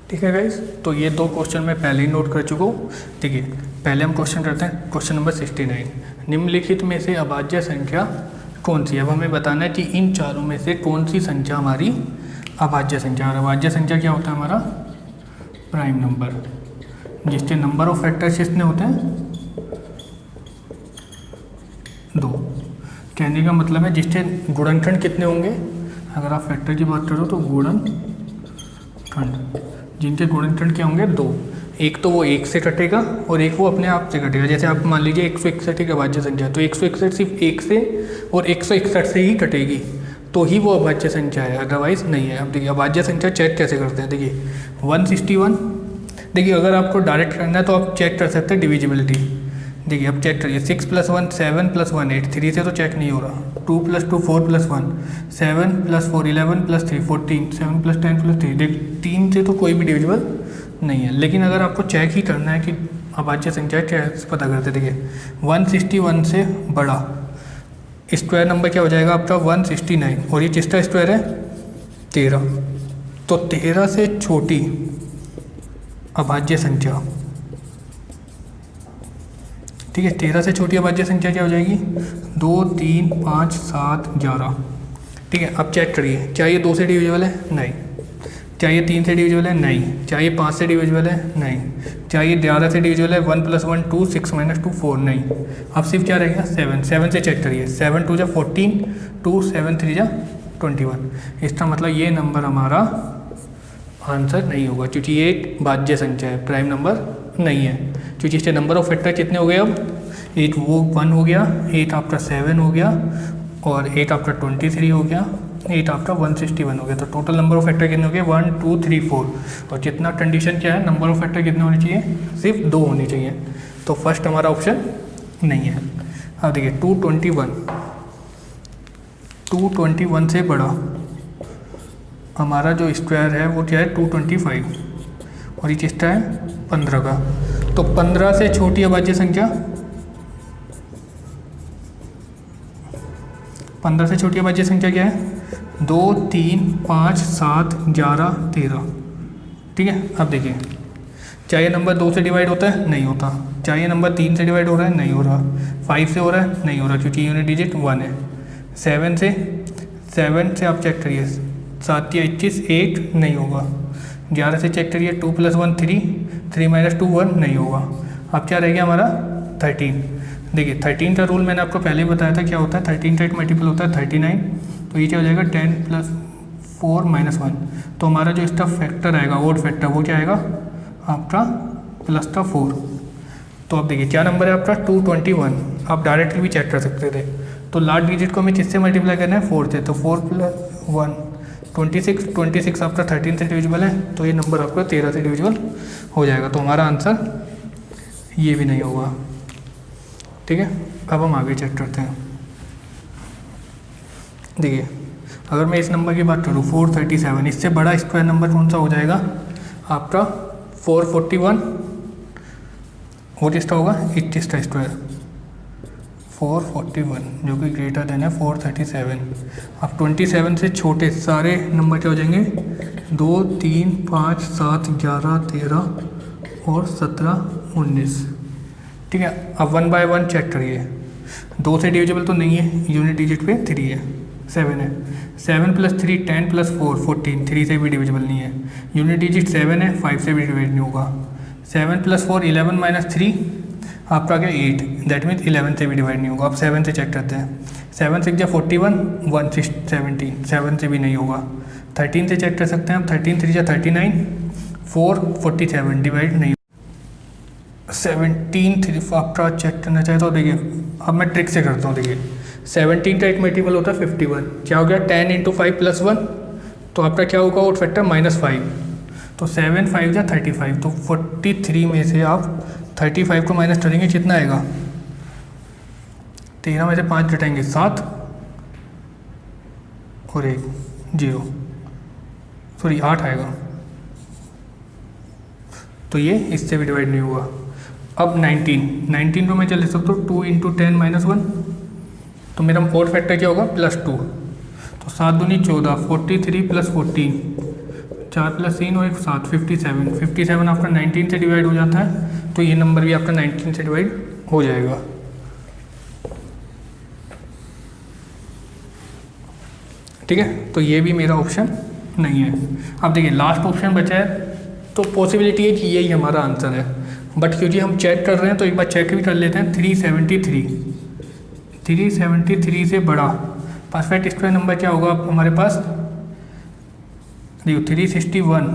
ठीक है गाइस, तो ये 2 क्वेश्चन मैं पहले ही नोट कर चुका हूँ। देखिए पहले हम क्वेश्चन करते हैं, क्वेश्चन नंबर 69। निम्नलिखित में से अभाज्य संख्या कौन सी है? अब हमें बताना है कि इन चारों में से कौन सी संख्या हमारी अभाज्य संख्या। और अभाज्य संख्या क्या होता है हमारा? प्राइम नंबर, जिसके नंबर ऑफ फैक्टर्स कितने होते हैं? 2। कहने का मतलब है जिसके गुणनखंड कितने होंगे? अगर आप फैक्टर की बात करो तो गुणनखंड, जिनके गुणनखंड क्या होंगे? 2। एक तो वो 1 से कटेगा और एक वो अपने आप से कटेगा। जैसे आप मान लीजिए 161 एक अभाज्य संख्या, तो 161 सिर्फ 1 से और 161 से ही कटेगी, तो ही वो अभाज्य संख्या है, अदरवाइज नहीं है। अब देखिए अभाज्य संख्या चेक कैसे करते हैं। देखिए 161, देखिए अगर आपको डायरेक्ट करना है तो आप चेक कर सकते हैं डिविजिबिलिटी। देखिए अब चेक करिए, 6 + 1 7 + 1 8, 3 से तो चेक नहीं हो रहा। 2 + 2 4 + 1 7 + 4 11 + 3 14 7 + 10 + 3। देख 3 से तो कोई भी डिविजिबल नहीं है। लेकिन अगर आपको चेक ही करना है कि अभाज्य संख्या क्या पता करते, देखिए 161 से बड़ा स्क्वायर नंबर क्या हो जाएगा आपका 169, और ये किसका स्क्वायर है 13। तो 13 से छोटी अभाज्य संख्या, ठीक है, 13 से छोटी अभाज्य संख्या क्या हो जाएगी 2, 3, 5, 7, 11। ठीक है, अब चेक करिए, क्या ये 2 से डिविजिबल है, नहीं। क्या ये 3 से डिविजिबल है, नहीं। क्या ये 5 से डिविजिबल है, नहीं। क्या ये 11 से डिविजिबल है, 1 + 1 2, 6 - 2 4, नहीं। अब सिर्फ क्या रहेगा 7, 7 से चेक करिए, 7 2 = 14, 2 7 3 = 21। इसका मतलब ये नंबर हमारा आंसर नहीं होगा, क्योंकि ये एक भाज्य संख्या है, प्राइम नंबर नहीं है। क्योंकि इसके नंबर ऑफ फैक्टर कितने हो गए, अब 8 वो 1 हो गया, 8 आपका 7 हो गया, और 8 आपका 23 हो गया, 8 आपका 161 हो गया। तो टोटल नंबर ऑफ फैक्टर कितने हो गए 1 2 3 4। और जितना कंडीशन क्या है, नंबर ऑफ फैक्टर कितने होने चाहिए, सिर्फ 2 होने चाहिए। तो फर्स्ट हमारा ऑप्शन नहीं है। अब देखिए 221 से बड़ा हमारा जो स्क्वायर है वो क्या है 225, और ये किसका है 15 का। तो 15 से छोटी अभाज्य संख्या, 15 से छोटी अभाज्य संख्या क्या है 2 3 5 7 11 13। ठीक है, अब देखिए, क्या ये नंबर 2 से डिवाइड होता है, नहीं होता। क्या ये नंबर 3 से डिवाइड हो रहा है, नहीं हो रहा। 5 से हो रहा है, नहीं हो रहा, क्योंकि यूनिट डिजिट 1 है। 7 से आप चेक करिए, 7 या 21 8 नहीं होगा। 11 से चेक करिए, 2 + 1 3, 3 - 2 1 नहीं होगा। अब क्या रह गया हमारा 13। देखिए 13 का रूल मैंने आपको पहले ही बताया था क्या होता है, 13 का 8 मल्टीपल होता है 39। तो ये क्या हो जाएगा 10 + 4 - 1। तो हमारा जो इसका फैक्टर आएगा, ओड फैक्टर, वो क्या आएगा आपका प्लस का 4। तो अब देखिए क्या नंबर है आपका 221। आप डायरेक्टली भी चेक कर सकते थे। तो लास्ट डिजिट को हमें किससे मल्टीप्लाई करना है 4 से, तो 4 + 1 26 आपका 13 से डिविजिबल है, तो ये नंबर आपका 13 से डिविजिबल हो जाएगा। तो हमारा आंसर ये भी नहीं होगा। ठीक है, अब हम आगे चेक करते हैं। देखिए अगर मैं इस नंबर की बात करूँ 437, इससे बड़ा स्क्वायर नंबर कौन सा हो जाएगा आपका 441, वो किसका होगा 21 का स्क्वायर 441, जो कि ग्रेटर देन है 437। अब 27 से छोटे सारे नंबर क्या हो जाएंगे 2 3 5 7 11 13 और 17 19। ठीक है, अब 1 बाय 1 चेक करिए। 2 से डिविजिबल तो नहीं है, यूनिट डिजिट पे 3 है, 7 है। 7 + 3 10 + 4 14, 3 से भी डिविजिबल नहीं है। यूनिट डिजिट 7 है, 5 से भी डिवाइड नहीं होगा। 7 + 4 11 - 3 आपका क्या 8, दैट मीन्स 11 से भी डिवाइड नहीं होगा। आप 7 से चेक करते हैं, 7 6 = 41, 1 6 17, 7 से भी नहीं होगा। 13 से चेक कर सकते हैं आप, 13 3 = 39, 4 47 डिवाइड नहीं। 17 3 आपका चेक करना चाहे तो देखिए, अब मैं ट्रिक से करता हूँ। देखिए 17 का एक मल्टीपल होता है 51, क्या हो गया 10 × 5 + 1, तो आपका क्या होगा वोट फैक्टर -5। तो 7 5 = 35, तो 43 में से आप 35 को माइनस करेंगे, कितना आएगा 13 में से 5 घटाएंगे 7 और 1 0, सॉरी 8 आएगा। तो ये इससे भी डिवाइड नहीं हुआ। अब 19 को मैं चल सकता हूँ 2 × 10 - 1, तो मेरा ओड फैक्टर क्या होगा +2। तो 7 दूनी 14, 43 + 14, 4 + 3 और 1 7, 57 आपका 19 से डिवाइड हो जाता है। तो ये नंबर भी आपका 19 से डिवाइड हो जाएगा। ठीक है, तो ये भी मेरा ऑप्शन नहीं है। अब देखिए लास्ट ऑप्शन बचा है, तो पॉसिबिलिटी है कि यही हमारा आंसर है, बट क्योंकि हम चेक कर रहे हैं तो एक बार चेक भी कर लेते हैं। 373 से बड़ा परफेक्ट स्क्वायर नंबर क्या होगा हमारे पास, देखो 361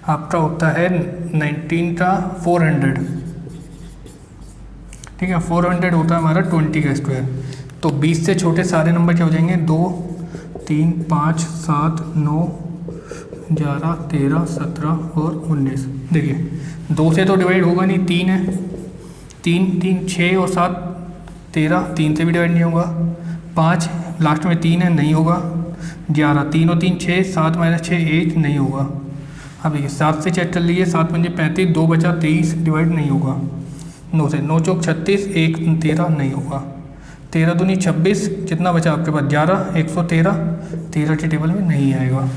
आपका होता है 19 का 400। ठीक है, 400 होता है हमारा 20 का स्क्वायर। तो 20 से छोटे सारे नंबर क्या हो जाएंगे 2 3 5 7 9 11 13 17 और 19। देखिए 2 से तो डिवाइड होगा नहीं, 3 है, 3 6 और 7 13, 3 से भी डिवाइड नहीं होगा। 5 लास्ट में 3 है, नहीं होगा। 11 3 और 3 6, 7 - 6 1 नहीं होगा। अब देखिए 7 से चेक कर लीजिए, 7 × 5 = 35, 2 बचा 23 डिवाइड नहीं होगा। 9 से 9 × 4 = 36, 1 13 नहीं होगा। 13 दूनी 26, कितना बचा आपके पास 11, 113, 13 के टेबल में नहीं आएगा।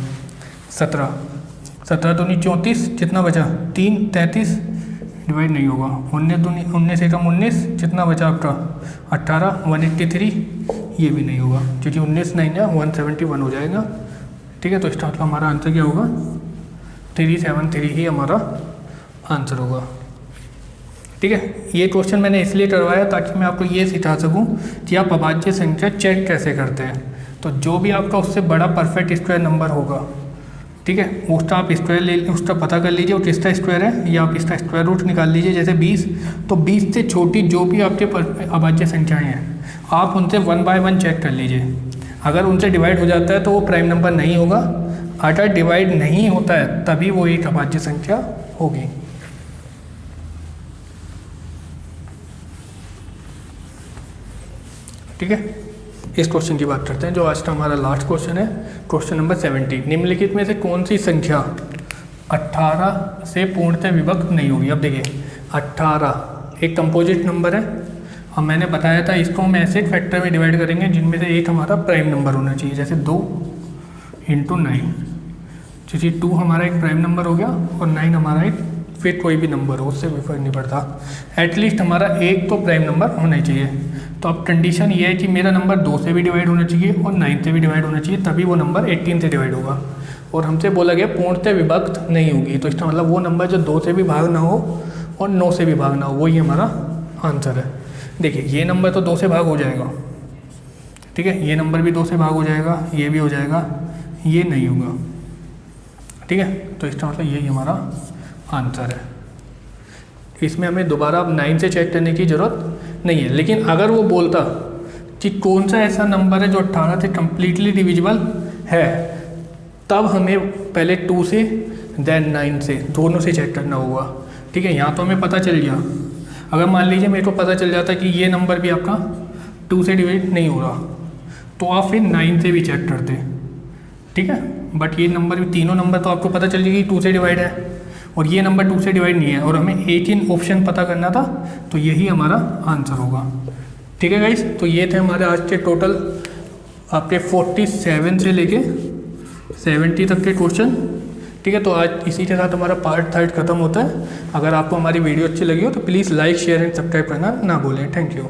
17, 17 दूनी 34, कितना बचा 3, 33, डिवाइड नहीं होगा। 19 दूनी 19 एकम 19, कितना बचा आपका 18, 183, ये भी नहीं होगा क्योंकि 19 नहीं है 171 हो जाएगा। ठीक है, तो इसका मतलब हमारा आंसर क्या होगा 373 ही हमारा आंसर होगा। ठीक है, ये क्वेश्चन मैंने इसलिए करवाया ताकि मैं आपको ये सिखा सकूं कि आप अभाज्य संख्या चेक कैसे करते हैं। तो जो भी आपका उससे बड़ा परफेक्ट स्क्वायर नंबर होगा, ठीक है, उसका आप स्क्वायर ले उसका पता कर लीजिए वो किसका स्क्वायर है, या आप इसका स्क्वायर रूट निकाल लीजिए। जैसे 20, तो 20 से छोटी जो भी आपके अभाज्य संख्याएँ हैं आप उनसे 1 बाय 1 चेक कर लीजिए। अगर उनसे डिवाइड हो जाता है तो वो प्राइम नंबर नहीं होगा, अगर डिवाइड नहीं होता है तभी वो एक अभाज्य संख्या होगी। ठीक है, इस क्वेश्चन की बात करते हैं जो आज का हमारा लास्ट क्वेश्चन है, क्वेश्चन नंबर 70। निम्नलिखित में से कौन सी संख्या 18 से पूर्णतः विभक्त नहीं होगी। अब देखिए 18 एक कंपोजिट नंबर है और मैंने बताया था इसको हम ऐसे एक फैक्टर में डिवाइड करेंगे जिनमें से एक हमारा प्राइम नंबर होना चाहिए। जैसे 2 × 9, क्योंकि 2 हमारा एक प्राइम नंबर हो गया और 9 हमारा एक फिर कोई भी नंबर हो उससे भी फर्क नहीं पड़ता, एटलीस्ट हमारा एक तो प्राइम नंबर होना चाहिए। तो अब कंडीशन ये है कि मेरा नंबर 2 से भी डिवाइड होना चाहिए और 9 से भी डिवाइड होना चाहिए, तभी वो नंबर 18 से डिवाइड होगा। और हमसे बोला गया पूर्णतः विभक्त नहीं होगी, तो इसका मतलब वो नंबर जो 2 से भी भाग ना हो और 9 से भी भाग ना हो, वही हमारा आंसर है। देखिए ये नंबर तो 2 से भाग हो जाएगा, ठीक है, ये नंबर भी 2 से भाग हो जाएगा, ये भी हो जाएगा, ये नहीं होगा। ठीक है, तो इसका मतलब यही हमारा आंसर है। इसमें हमें दोबारा अब 9 से चेक करने की ज़रूरत नहीं है। लेकिन अगर वो बोलता कि कौन सा ऐसा नंबर है जो 18 से कम्प्लीटली डिविजिबल है, तब हमें पहले 2 से देन 9 से दोनों से चेक करना होगा। ठीक है, यहाँ तो हमें पता चल गया। अगर मान लीजिए मेरे को पता चल जाता कि ये नंबर भी आपका 2 से डिवाइड नहीं हो रहा, तो आप फिर 9 से भी चेक करते। ठीक है, बट ये नंबर भी, तीनों नंबर तो आपको पता चल जाएगी 2 से डिवाइड है और ये नंबर 2 से डिवाइड नहीं है और हमें एक ही ऑप्शन पता करना था, तो यही हमारा आंसर होगा। ठीक है गाइस, तो ये थे हमारे आज के टोटल आपके 47 से लेके 70 तक के क्वेश्चन। ठीक है, तो आज इसी के साथ हमारा पार्ट 3 खत्म होता है। अगर आपको हमारी वीडियो अच्छी लगी हो तो please like, share and subscribe करना ना भूलें। Thank you.